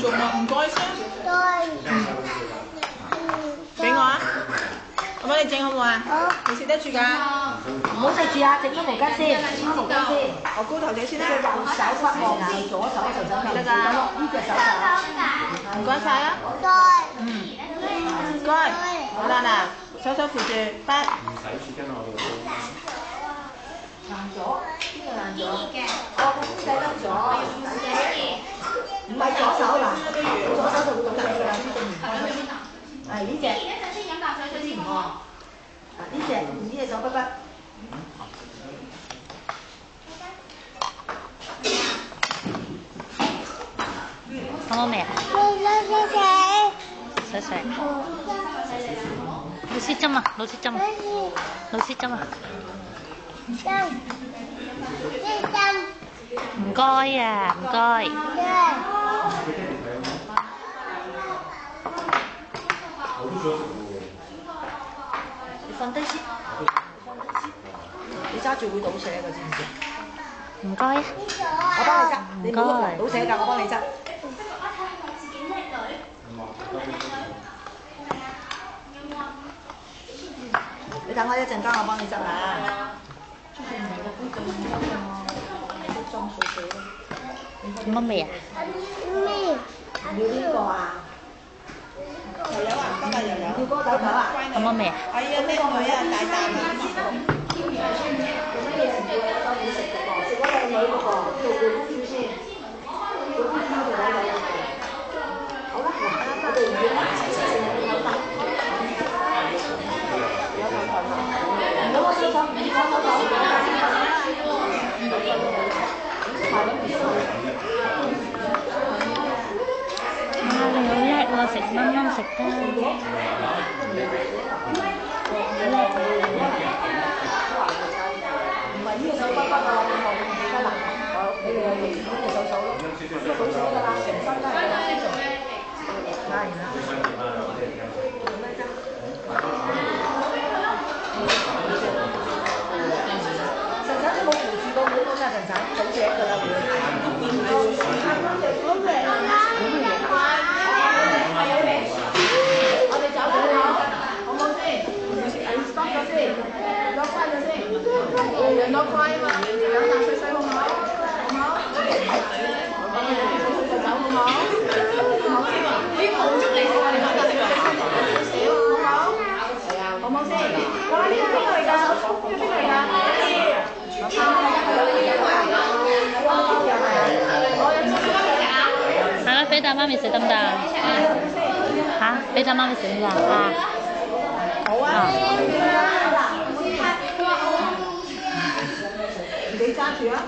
做嘛？唔該先。俾我啊！我幫你整好唔好啊？好。你食得住㗎？唔好食住啊！整咗毛巾先，整咗毛巾先。我高頭仔先啦。右手屈望住左手一齊手頭得㗎。呢隻手就。唔該晒啊！唔該。好啦嗱，手扶住，筆。唔使紙巾我哋。爛咗，邊個爛咗？哦，個公仔甩咗。唔係左手嗱，左手就會倒瀉㗎，係呢隻。呢隻手筆筆。好冇味啊？洗洗。老師針啊！老師針啊！老師針啊！唔該啊，唔該。你瞓低先，你揸住會倒瀉㗎，知唔知？唔該啊。我幫你執，你唔好喐倒瀉㗎，我幫你執。你等我一陣間，我幫你執啊。乜味啊？要呢個啊？又有啊，今日又有。要嗰個豆頭啊？乜味啊？哎呀，靚女啊，大啖啊！做乜嘢唔會有當你食嘅噃？食嗰靚女嗰個，做個公主先。做公主做靚女。好啦，我哋唔要啦，有得。有頭髮嘛？唔好我手手，唔好手手。你好叻喎，食啱啱食得。唔係呢個手筆筆啊，我望你記得啦。好，你哋有用呢個手手咯，倒瀉㗎啦，成身都係㗎。係啦。神仔都冇扶住個妹㗎，神仔倒瀉㗎啦會。我哋走咗好，好唔好先？stop 咗先，攞翻咗先。養多乖啊嘛，養大細細好唔好？好唔好？就走好唔好？好先喎，呢個好足你先啊！你養大細細少好唔好？係啊，好唔好先？哇！呢個邊個嚟㗎？呢個邊個嚟㗎？係啦，俾大媽咪食得唔得啊？嚇，俾大媽咪食唔得啊？好啊。你揸住啊！